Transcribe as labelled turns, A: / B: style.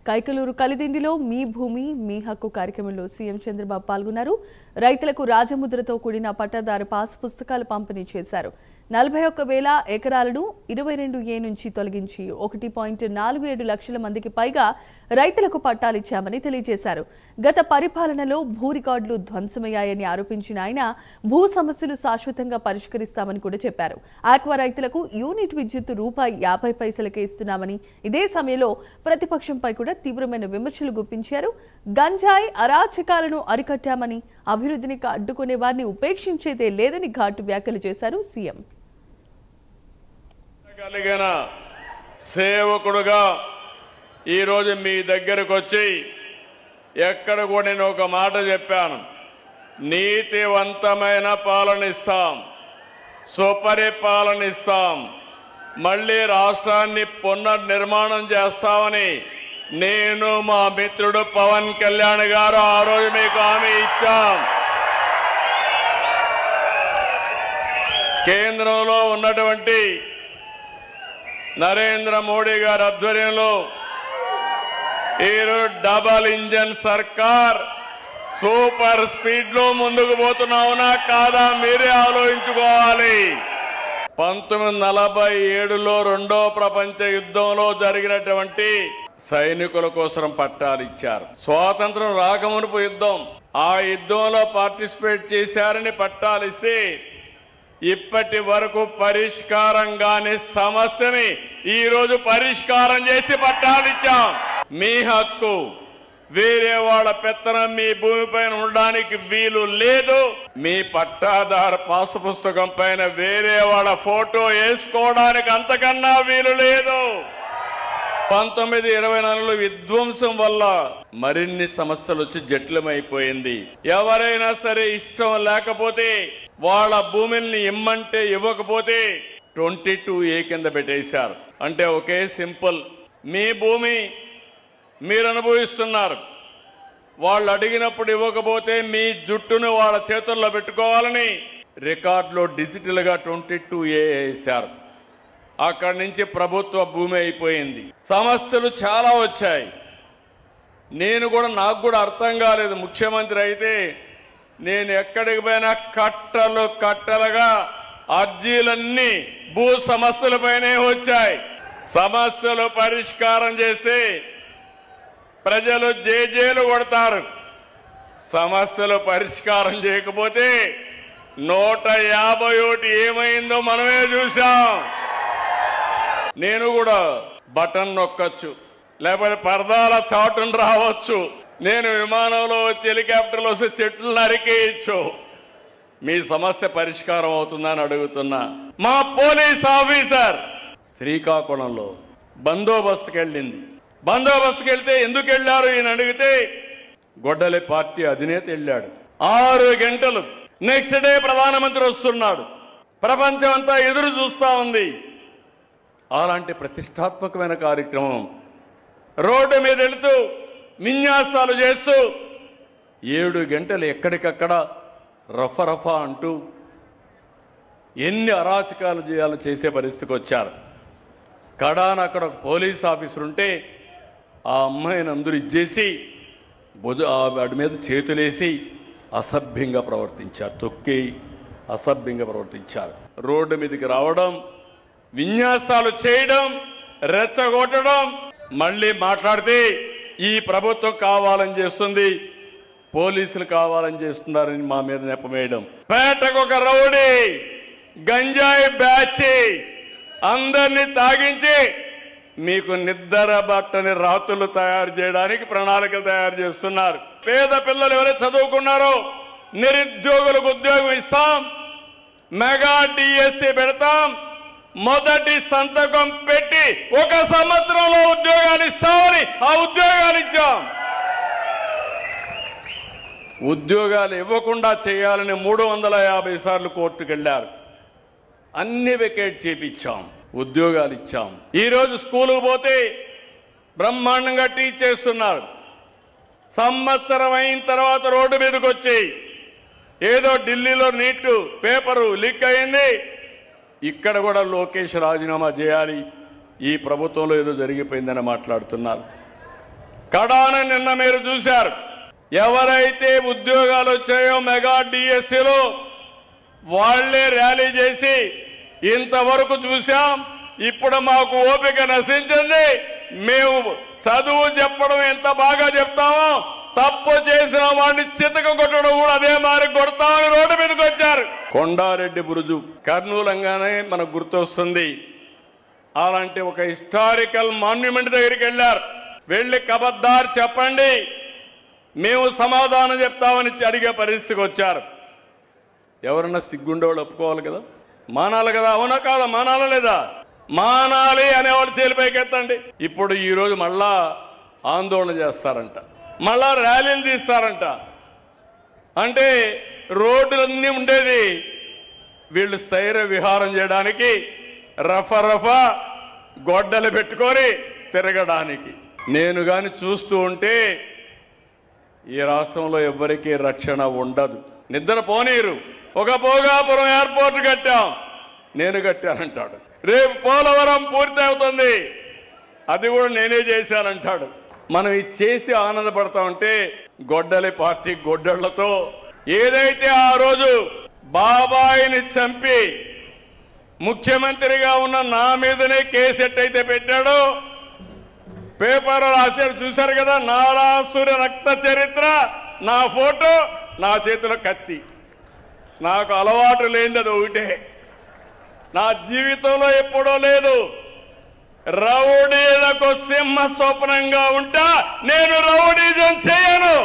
A: కైకలూరు కలిదిండిలో మీ భూమి మీ హక్కు కార్యక్రమంలో సీఎం చంద్రబాబు పాల్గొన్నారు. రైతులకు రాజముద్రతో కూడిన పట్టాదారు పాస్ పుస్తకాలు పంపిణీ చేశారు. 41,000 ఎకరాలను 22A నుంచి తొలగించి 1.47 లక్షల మందికి పైగా రైతులకు పట్టాలిచ్చామని తెలియజేశారు. గత పరిపాలనలో భూ రికార్డులు ధ్వంసమయ్యాయని ఆరోపించిన ఆయన భూ సమస్యలు శాశ్వతంగా పరిష్కరిస్తామని కూడా చెప్పారు. ఆక్వా రైతులకు యూనిట్ విద్యుత్ ₹50 ఇస్తున్నామని, ఇదే సమయంలో ప్రతిపక్షంపై కూడా తీవ్రమైన విమర్శలు గుప్పించారు. గంజాయి అరాచకాలను అరికట్టామని, అభివృద్ధిని అడ్డుకునే వారిని ఉపేక్షించేదే లేదని ఘాటు వ్యాఖ్యలు చేశారు సీఎం.
B: కలిగిన సేవకుడుగా ఈరోజు మీ దగ్గరకు వచ్చి ఎక్కడ కూడా నేను ఒక మాట చెప్పాను. నీతివంతమైన పాలన ఇస్తాం, సుపరిపాలన ఇస్తాం, మళ్ళీ రాష్ట్రాన్ని పునర్నిర్మాణం చేస్తామని నేను మా మిత్రుడు పవన్ కళ్యాణ్ గారు ఆ రోజు మీకు హామీ ఇచ్చాం. కేంద్రంలో ఉన్నటువంటి నరేంద్ర మోడీ గారి ఆధ్వర్యంలో ఈరోజు డబల్ ఇంజన్ సర్కార్ సూపర్ స్పీడ్ లో ముందుకు పోతున్నావునా కాదా మీరే ఆలోచించుకోవాలి. 1947లో రెండో ప్రపంచ యుద్ధంలో జరిగినటువంటి సైనికుల కోసం పట్టాలు ఇచ్చారు. స్వాతంత్రం రాకమునుపు యుద్ధం, ఆ యుద్ధంలో పార్టిసిపేట్ చేశారని పట్టాలు ఇస్తే ఇప్పటి వరకు పరిష్కారం కాని సమస్యని ఈరోజు పరిష్కారం చేసి పట్టాలిచ్చాం. మీ హక్కు, వేరే వాళ్ళ పెత్తనం మీ భూమిపైన ఉండడానికి వీలు లేదు. మీ పట్టాదారు పాసు పుస్తకం పైన వేరే వాళ్ళ ఫోటో వేసుకోవడానికి అంతకన్నా వీలు లేదు. 1924లో విధ్వంసం వల్ల మరిన్ని సమస్యలు వచ్చి జటిలమైపోయింది. ఎవరైనా సరే ఇష్టం లేకపోతే వాళ్ళ భూమిని ఇమ్మంటే ఇవ్వకపోతే 22A కింద పెట్టేశారు. అంటే ఒకే సింపుల్, మీ భూమి మీరు అనుభవిస్తున్నారు, వాళ్ళు అడిగినప్పుడు ఇవ్వకపోతే మీ జుట్టును వాళ్ళ చేతుల్లో పెట్టుకోవాలని రికార్డులో డిజిటల్గా 22A వేశారు. అక్కడి నుంచి ప్రభుత్వ భూమి అయిపోయింది. సమస్యలు చాలా వచ్చాయి. నాకు కూడా అర్థం కాలేదు. ముఖ్యమంత్రి అయితే నేను ఎక్కడికి పోయినా కట్టలు కట్టలుగా అర్జీలన్నీ భూ సమస్యలపైనే వచ్చాయి. సమస్యలు పరిష్కారం చేస్తే ప్రజలు జేజేలు కొడతారు. సమస్యలు పరిష్కారం చేయకపోతే 151 ఏమైందో మనమే చూశాం. నేను కూడా బటన్ నొక్కచ్చు, లేకపోతే పరదాల చాటును రావచ్చు, నేను విమానంలో వచ్చి హెలికాప్టర్లో వస్తే చెట్లు నరికేయచ్చు. మీ సమస్య పరిష్కారం అవుతుందని అడుగుతున్నా. మా పోలీస్ ఆఫీసర్ శ్రీకాకుళంలో బందోబస్తుకి వెళ్ళింది. బందోబస్తుకి వెళ్తే ఎందుకు వెళ్ళారు ఈయన అడిగితే గొడ్డలి పార్టీ అధినేత వెళ్ళాడు. 6 గంటలు. నెక్స్ట్ డే ప్రధానమంత్రి వస్తున్నాడు. ప్రపంచం అంతా ఎదురు చూస్తా ఉంది. అలాంటి ప్రతిష్టాత్మకమైన కార్యక్రమం రోడ్డు మీద వెళుతూ విన్యాసాలు చేస్తూ 7 గంటలు ఎక్కడికక్కడ రఫా అంటూ ఎన్ని అరాచకాలు చేయాలో చేసే పరిస్థితికి వచ్చారు. కడాన అక్కడ ఒక పోలీస్ ఆఫీసర్ ఉంటే ఆ అమ్మాయిని అందరూ ఇచ్చేసి వాడి మీద చేతులేసి అసభ్యంగా ప్రవర్తించారు. తొక్కి అసభ్యంగా ప్రవర్తించారు. రోడ్డు మీదకి రావడం, విన్యాసాలు చేయడం, రెచ్చగొట్టడం, మళ్ళీ మాట్లాడితే ఈ ప్రభుత్వం కావాలని చేస్తుంది, పోలీసులు కావాలని చేస్తున్నారని మా మీద నెపమేయడం. పేటకు ఒక రౌడీ గంజాయి బ్యాచ్ అందరినీ తాగించి మీకు నిద్ర బట్టని రాత్రులు తయారు చేయడానికి ప్రణాళికలు తయారు చేస్తున్నారు. పేద పిల్లలు ఎవరైతే చదువుకున్నారో నిరుద్యోగులకు ఉద్యోగం ఇస్తాం, మెగా డిఎస్సి పెడతాం, మొదటి సంతకం పెట్టి 1 సంవత్సరంలో ఉద్యోగాలు ఇస్తామని ఆ ఉద్యోగాలు ఇచ్చాం. ఉద్యోగాలు ఇవ్వకుండా చేయాలని 350 సార్లు కోర్టుకు వెళ్లారు. అన్ని వెకేట్ చేపించాం, ఉద్యోగాలు ఇచ్చాం. ఈరోజు స్కూలుకు పోతే బ్రహ్మాండంగా టీచ్ చేస్తున్నారు. సంవత్సరం అయిన తర్వాత రోడ్డు మీదకి వచ్చి ఏదో ఢిల్లీలో నీట్ పేపరు లీక్ అయింది, ఇక్కడ కూడా లోకేష్ రాజీనామా చేయాలి, ఈ ప్రభుత్వంలో ఏదో జరిగిపోయిందని మాట్లాడుతున్నారు. కడాన నిన్న మీరు చూశారు. ఎవరైతే ఉద్యోగాలు వచ్చాయో మెగా డిఎస్సీలో వాళ్లే ర్యాలీ చేసి ఇంతవరకు చూశాం. ఇప్పుడు మాకు ఓపిక నశించింది. మేము చదువు చెప్పడం ఎంత బాగా చెప్తామో తప్పు చేసిన వాడిని చితక కొట్టడం కూడా అదే మారి కొడతామని రోడ్డు మీదకి వచ్చారు. కొండారెడ్డి బురుజు కర్నూలంగానే మనకు గుర్తొస్తుంది. అలాంటి ఒక హిస్టారికల్ మాన్యుమెంట్ దగ్గరికి వెళ్ళారు. వెళ్ళి కబద్దార్ చెప్పండి, మేము సమాధానం చెప్తామని అడిగే పరిస్థితికి వచ్చారు. ఎవరన్నా సిగ్గుండేవాళ్ళు ఒప్పుకోవాలి కదా, మానాలి కదా, అవునా కాదా, మానాలా లేదా? మానాలి అనేవాళ్ళు చేలిపైకి ఎత్తండి. ఇప్పుడు ఈరోజు మళ్ళా ఆందోళన చేస్తారంట, మళ్ళా ర్యాలీలు తీస్తారంట. అంటే రోడ్లన్నీ ఉండేది వీళ్ళు స్థైర్య విహారం చేయడానికి, రఫా గొడ్డలు పెట్టుకొని తిరగడానికి. నేను గాని చూస్తూ ఉంటే ఈ రాష్ట్రంలో ఎవ్వరికీ రక్షణ ఉండదు. నిద్ర పోనీరు. ఒక భోగాపురం ఎయిర్పోర్ట్ కట్టాం, నేను కట్టానంటాడు. రేపు పోలవరం పూర్తి అవుతుంది, అది కూడా నేనే చేశానంటాడు. మనం ఇది చేసి ఆనందపడతా ఉంటే గొడ్డలి పార్టీ గొడ్డళ్లతో ఏదైతే ఆ రోజు బాబాయిని చంపి ముఖ్యమంత్రిగా ఉన్న నా మీదనే కేసు ఎట్టయితే పెట్టాడో, పేపర్ రాశారు చూశారు కదా, నారాసుర రక్త చరిత్ర, నా ఫోటో, నా చేతిలో కత్తి. నాకు అలవాటు లేనిది అది ఒకటే, నా జీవితంలో ఎప్పుడూ లేదు. రౌడీలకు సింహ స్వప్నంగా ఉంటా, నేను రౌడీజం చేయను.